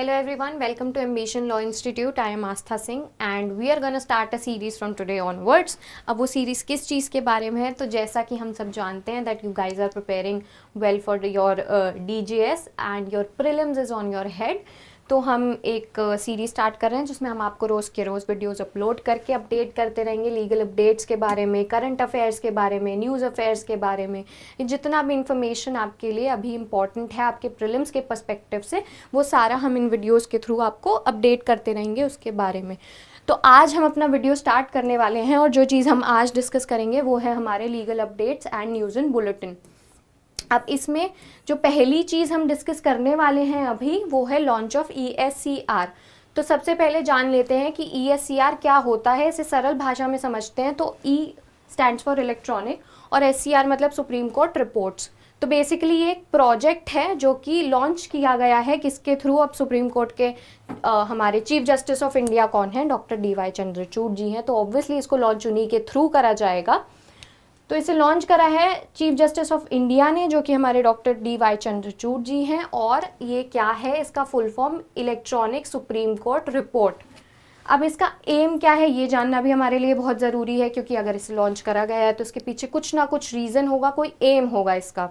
Hello everyone, welcome to Ambition Law Institute. I am Astha Singh and we are gonna start a series from today onwards. अब वो series किस चीज़ के बारे में है, तो जैसा कि हम सब जानते हैं that you guys are preparing well for your DGS and your prelims is on your head. तो हम एक सीरीज स्टार्ट कर रहे हैं जिसमें हम आपको रोज़ के रोज़ वीडियोस अपलोड करके अपडेट करते रहेंगे लीगल अपडेट्स के बारे में, करंट अफेयर्स के बारे में, न्यूज़ अफेयर्स के बारे में। जितना भी इंफॉर्मेशन आपके लिए अभी इम्पॉर्टेंट है आपके प्रीलिम्स के पर्सपेक्टिव से, वो सारा हम इन वीडियोज़ के थ्रू आपको अपडेट करते रहेंगे उसके बारे में। तो आज हम अपना वीडियो स्टार्ट करने वाले हैं और जो चीज़ हम आज डिस्कस करेंगे वो है हमारे legal updates and news in bulletin. अब इसमें जो पहली चीज़ हम डिस्कस करने वाले हैं अभी वो है लॉन्च ऑफ ESCR। तो सबसे पहले जान लेते हैं कि ESCR क्या होता है, इसे सरल भाषा में समझते हैं। तो E स्टैंड्स फॉर इलेक्ट्रॉनिक और SCR मतलब सुप्रीम कोर्ट रिपोर्ट्स। तो बेसिकली ये एक प्रोजेक्ट है जो कि लॉन्च किया गया है किसके थ्रू, अब सुप्रीम कोर्ट के हमारे चीफ जस्टिस ऑफ इंडिया कौन है, डॉक्टर DY चंद्रचूड़ जी हैं। तो ऑब्वियसली इसको लॉन्च उन्हीं के थ्रू करा जाएगा। तो इसे लॉन्च करा है चीफ जस्टिस ऑफ इंडिया ने, जो कि हमारे डॉक्टर DY चंद्रचूड़ जी हैं। और ये क्या है, इसका full form electronic supreme court report. अब इसका एम क्या है ये जानना भी हमारे लिए बहुत ज़रूरी है, क्योंकि अगर इसे लॉन्च करा गया है तो इसके पीछे कुछ ना कुछ रीज़न होगा, कोई एम होगा इसका।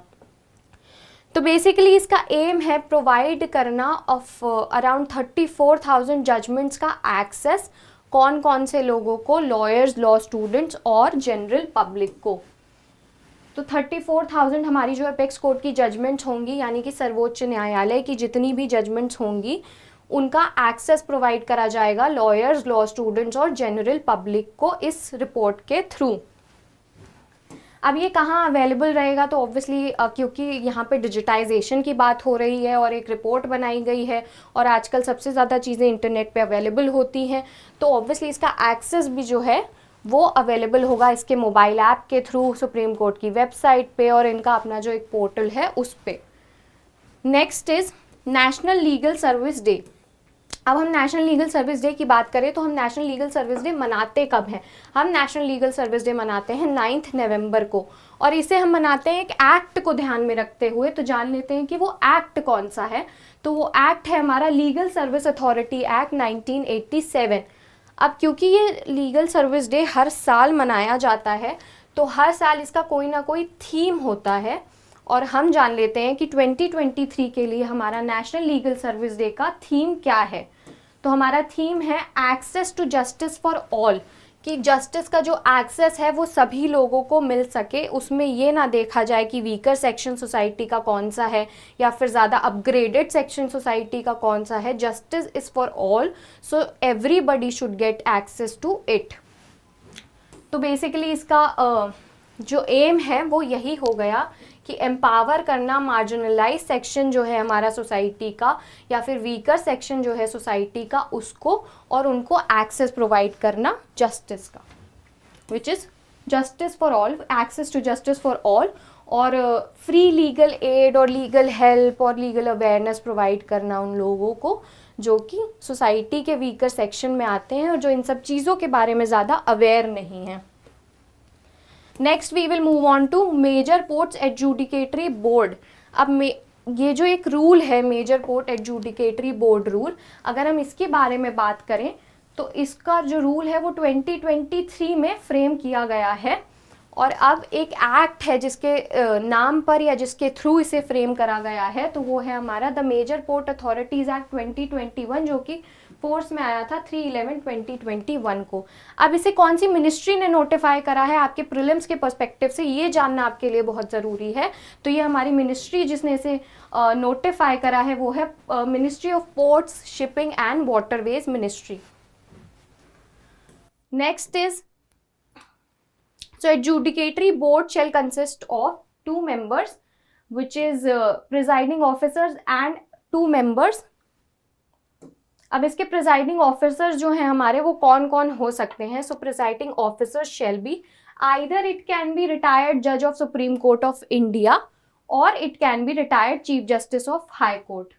तो बेसिकली इसका एम है प्रोवाइड करना ऑफ अराउंड 34,000 जजमेंट्स का एक्सेस कौन कौन से लोगों को, लॉयर्स, लॉ स्टूडेंट्स और जनरल पब्लिक को। तो 34,000 हमारी जो अपेक्स कोर्ट की जजमेंट्स होंगी, यानी कि सर्वोच्च न्यायालय की जितनी भी जजमेंट्स होंगी उनका एक्सेस प्रोवाइड करा जाएगा लॉयर्स, लॉ स्टूडेंट्स और जनरल पब्लिक को इस रिपोर्ट के थ्रू। अब ये कहाँ अवेलेबल रहेगा, तो ऑब्वियसली क्योंकि यहाँ पे डिजिटाइजेशन की बात हो रही है और एक रिपोर्ट बनाई गई है और आजकल सबसे ज़्यादा चीज़ें इंटरनेट पे अवेलेबल होती हैं, तो ऑब्वियसली इसका एक्सेस भी जो है वो अवेलेबल होगा इसके मोबाइल ऐप के थ्रू, सुप्रीम कोर्ट की वेबसाइट पे और इनका अपना जो एक पोर्टल है उस पे। Next is national legal service day. अब हम नेशनल लीगल सर्विस डे की बात करें तो हम नेशनल लीगल सर्विस डे मनाते कब हैं? हम नेशनल लीगल सर्विस डे मनाते हैं 9 नवंबर को, और इसे हम मनाते हैं एक एक्ट को ध्यान में रखते हुए। तो जान लेते हैं कि वो एक्ट कौन सा है। तो वो एक्ट है हमारा लीगल सर्विस अथॉरिटी एक्ट 1987। अब क्योंकि ये लीगल सर्विस डे हर साल मनाया जाता है तो हर साल इसका कोई ना कोई थीम होता है, और हम जान लेते हैं कि 2023 के लिए हमारा नेशनल लीगल सर्विस डे का थीम क्या है। तो हमारा थीम है access to justice for all, कि जस्टिस का जो एक्सेस है वो सभी लोगों को मिल सके। उसमें ये ना देखा जाए कि वीकर सेक्शन सोसाइटी का कौन सा है या फिर ज़्यादा अपग्रेडेड सेक्शन सोसाइटी का कौन सा है। Justice is for all, so everybody should get access to it. तो बेसिकली इसका जो एम है वो यही हो गया कि एम्पावर करना मार्जिनलाइज सेक्शन जो है हमारा सोसाइटी का या फिर वीकर सेक्शन जो है सोसाइटी का उसको, और उनको एक्सेस प्रोवाइड करना जस्टिस का, which is justice for all, access to justice for all. और फ्री लीगल एड और लीगल हेल्प और लीगल अवेयरनेस प्रोवाइड करना उन लोगों को जो कि सोसाइटी के वीकर सेक्शन में आते हैं और जो इन सब चीज़ों के बारे में ज़्यादा अवेयर नहीं हैं। Next we will move on to major ports adjudicatory board. अब ये जो एक रूल है major port adjudicatory board rule, अगर हम इसके बारे में बात करें तो इसका जो रूल है वो 2023 में फ्रेम किया गया है। और अब एक एक्ट है जिसके नाम पर या जिसके थ्रू इसे फ्रेम करा गया है, तो वो है हमारा the major port authorities act 2021, जो कि फोर्स में आया था 3/11/2021 को। अब इसे कौन सी मिनिस्ट्री ने नोटिफाई करा है आपके प्रीलिम्स के पर्सपेक्टिव से, ये जानना आपके लिए बहुत ज़रूरी है। तो ये हमारी मिनिस्ट्री जिसने इसे नोटिफाई करा है वो है ministry of ports, shipping and waterways ministry. Next is so adjudicatory board shall consist of 2 members, which is presiding officers and 2 members. अब इसके प्रिजाइडिंग ऑफिसर्स जो हैं हमारे वो कौन कौन हो सकते हैं। So presiding officers shall be either it can be retired जज of supreme court of India और it can be retired chief justice of high court.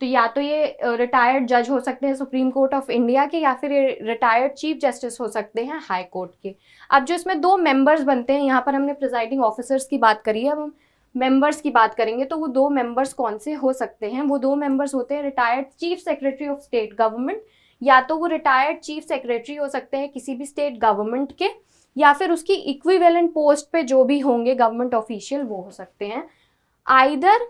तो या तो ये रिटायर्ड जज हो सकते हैं सुप्रीम कोर्ट ऑफ इंडिया के, या फिर ये रिटायर्ड चीफ जस्टिस हो सकते हैं हाई कोर्ट के। अब जो इसमें 2 मेंबर्स बनते हैं, यहाँ पर हमने प्रिजाइडिंग ऑफिसर्स की बात करी है, अब हम मेंबर्स की बात करेंगे तो वो 2 मेंबर्स कौन से हो सकते हैं, वो 2 मेंबर्स होते हैं retired chief secretary of state government, या तो वो रिटायर्ड चीफ सेक्रेटरी हो सकते हैं किसी भी स्टेट गवर्नमेंट के, या फिर उसकी इक्विवेलेंट पोस्ट पे जो भी होंगे गवर्नमेंट ऑफिशियल वो हो सकते हैं। Either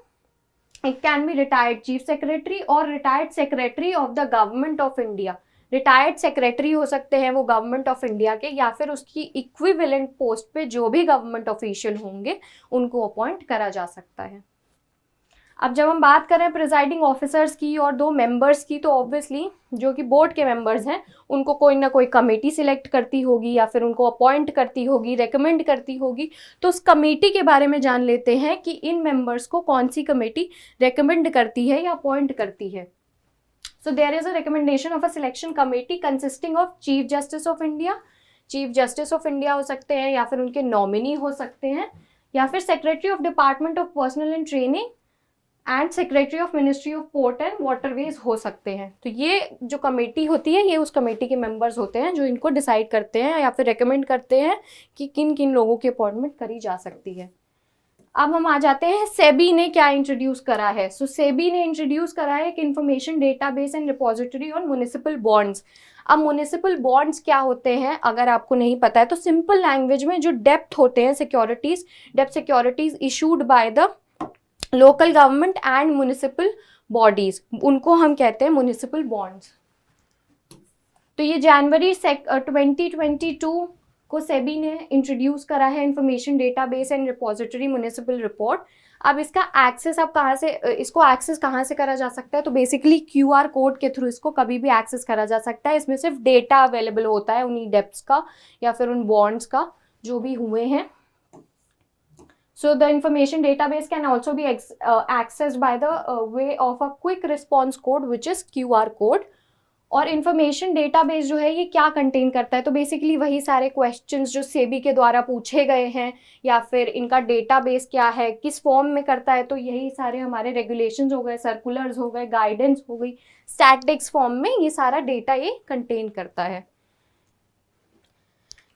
it can be retired chief secretary और retired secretary of the government of India. Retired secretary हो सकते हैं वो गवर्नमेंट ऑफ इंडिया के, या फिर उसकी इक्विवेलेंट पोस्ट पे जो भी गवर्नमेंट ऑफिशियल होंगे उनको अपॉइंट करा जा सकता है। अब जब हम बात करें प्रिजाइडिंग ऑफिसर्स की और 2 मेंबर्स की, तो ऑब्वियसली जो कि बोर्ड के मेंबर्स हैं उनको कोई ना कोई कमेटी सिलेक्ट करती होगी या फिर उनको अपॉइंट करती होगी, रेकमेंड करती होगी। तो उस कमेटी के बारे में जान लेते हैं कि इन मेंबर्स को कौन सी कमेटी रेकमेंड करती है या अपॉइंट करती है। So there is a recommendation of a selection committee consisting of chief justice of India, chief justice of India हो सकते हैं या फिर उनके नॉमिनी हो सकते हैं, या फिर secretary of department of personal and training and secretary of ministry of port and waterways हो सकते हैं। तो ये जो कमेटी होती है ये उस कमेटी के मेंबर्स होते हैं जो इनको डिसाइड करते हैं या फिर रेकमेंड करते हैं कि किन किन लोगों की अपॉइंटमेंट करी जा सकती है। अब हम आ जाते हैं सेबी ने क्या इंट्रोड्यूस करा है। सो सेबी ने इंट्रोड्यूस करा है एक information database and repository on municipal bonds. अब म्युनिसिपल बॉन्ड्स क्या होते हैं अगर आपको नहीं पता है तो सिंपल लैंग्वेज में जो डेप्थ होते हैं securities, depth securities issued by the local government and municipal bodies, उनको हम कहते हैं म्युनिसिपल बॉन्ड्स। तो ये जनवरी 2022 को सेबी ने इंट्रोड्यूस करा है information database and repository municipal report. अब इसका एक्सेस अब कहाँ से, इसको एक्सेस कहाँ से करा जा सकता है, तो बेसिकली QR कोड के थ्रू इसको कभी भी एक्सेस करा जा सकता है। इसमें सिर्फ डेटा अवेलेबल होता है उन्हीं डेप्थ्स का या फिर उन बॉन्ड्स का जो भी हुए हैं। So the information database can also be accessed by the way of a quick response code which is QR code। और इन्फॉर्मेशन डेटाबेस जो है ये क्या कंटेन करता है, तो बेसिकली वही सारे क्वेश्चंस जो सेबी के द्वारा पूछे गए हैं या फिर इनका डेटाबेस क्या है, किस फॉर्म में करता है, तो यही सारे हमारे रेगुलेशंस हो गए, सर्कुलर्स हो गए, गाइडेंस हो गई, स्टैटिक्स फॉर्म में ये सारा डेटा ये कंटेन करता है।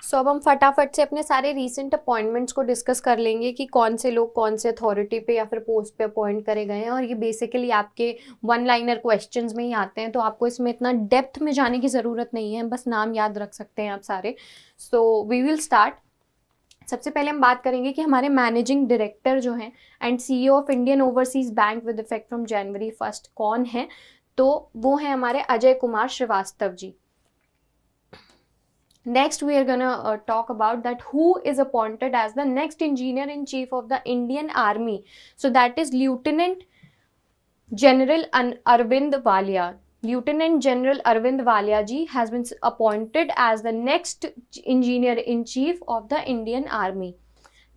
सो अब हम फटाफट से अपने सारे रीसेंट अपॉइंटमेंट्स को डिस्कस कर लेंगे कि कौन से लोग कौन से अथॉरिटी पे या फिर पोस्ट पे अपॉइंट करे गए हैं। और ये बेसिकली आपके 1 लाइनर क्वेश्चंस में ही आते हैं, तो आपको इसमें इतना डेप्थ में जाने की ज़रूरत नहीं है, बस नाम याद रख सकते हैं आप सारे। So we will start. सबसे पहले हम बात करेंगे कि हमारे मैनेजिंग डायरेक्टर जो हैं and CEO of Indian overseas bank with effect from January 1 कौन है, तो वो हैं हमारे Ajay Kumar Srivastava ji. Next we are gonna talk about that who is appointed as the next engineer in chief of the Indian Army. So that is Lieutenant General Arvind Walia. Lieutenant General Arvind Walia ji has been appointed as the next engineer in chief of the Indian Army.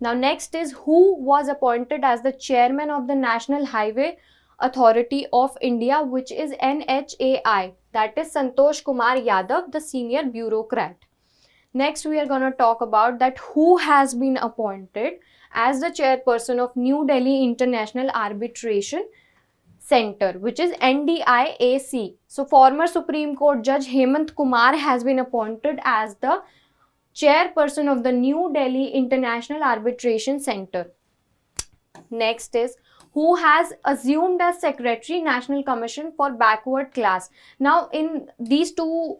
Now next is who was appointed as the chairman of the National Highway Authority of India, which is NHAI. That is Santosh Kumar Yadav, the senior bureaucrat. Next we are going to talk about that who has been appointed as the chairperson of New Delhi International Arbitration Center, which is NDIAC. So former Supreme Court Judge Hemant Kumar has been appointed as the chairperson of the New Delhi International Arbitration Center. Next is who has assumed as secretary National Commission for Backward Class. Now in these two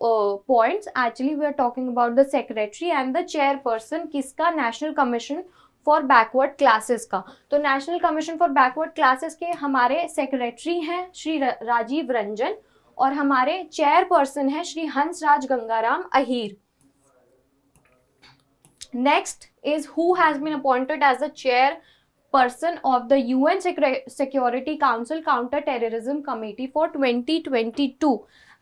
points actually we are talking about the secretary and the chairperson किसका, National Commission for Backward Classes का। तो National Commission for Backward Classes के हमारे secretary हैं श्री राजीव रंजन और हमारे chairperson हैं Shri Hansraj Gangaram Ahir. Next is who has been appointed as the chairperson of the UN Security Council Counter-Terrorism Committee for 2022।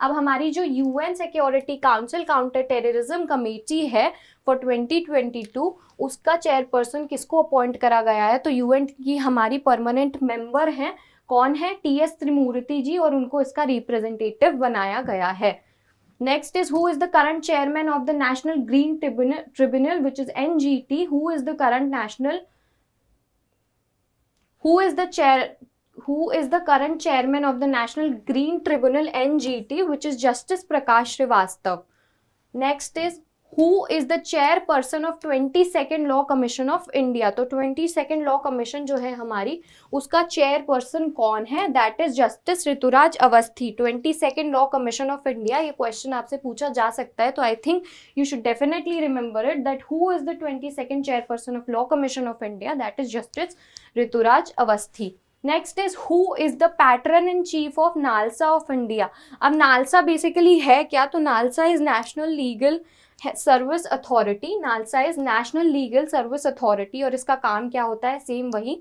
अब हमारी जो UN Security Council Counter-Terrorism Committee है for 2022 उसका चेयरपर्सन किसको अपॉइंट करा गया है, तो UN की हमारी परमानेंट मेंबर हैं, कौन है, TS त्रिमूर्ति जी, और उनको इसका रिप्रेजेंटेटिव बनाया गया है। Next is who is the current chairman of the National Green Tribunal which is NGT, who is the current current chairman of the National Green Tribunal NGT, which is Justice Prakash Srivastav. Next is who is the chairperson of 22nd law commission of India. तो 22nd law commission जो है हमारी, उसका chairperson कौन है, that is justice Rituraj Awasthi. 22nd law commission of India, ये question आपसे पूछा जा सकता है, तो I think you should definitely remember it that who is the 22nd chairperson of law commission of India, that is justice Rituraj Awasthi. Next is who is the patron in chief of NALSA of India. अब NALSA basically है क्या, तो NALSA is national legal service authority. NALSA is national legal service authority, और इसका काम क्या होता है, सेम वही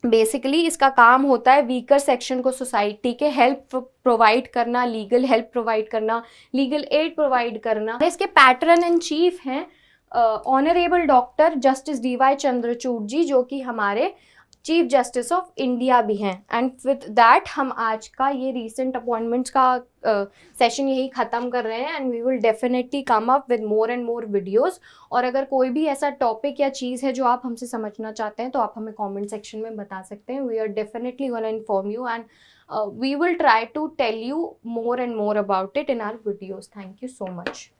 बेसिकली इसका काम होता है वीकर सेक्शन को सोसाइटी के हेल्प प्रोवाइड करना, लीगल हेल्प प्रोवाइड करना, लीगल एड प्रोवाइड करना। इसके पैटर्न इन चीफ हैं honourable doctor justice DY Chandrachud ji, जो कि हमारे चीफ जस्टिस ऑफ इंडिया भी हैं। एंड विद दैट हम आज का ये रीसेंट अपॉइंटमेंट्स का सेशन यही ख़त्म कर रहे हैं, and we will definitely come up with more and more videos. और अगर कोई भी ऐसा टॉपिक या चीज़ है जो आप हमसे समझना चाहते हैं, तो आप हमें कमेंट सेक्शन में बता सकते हैं। We are definitely gonna inform you, and we will try to tell you more and more about it in our videos. Thank you so much.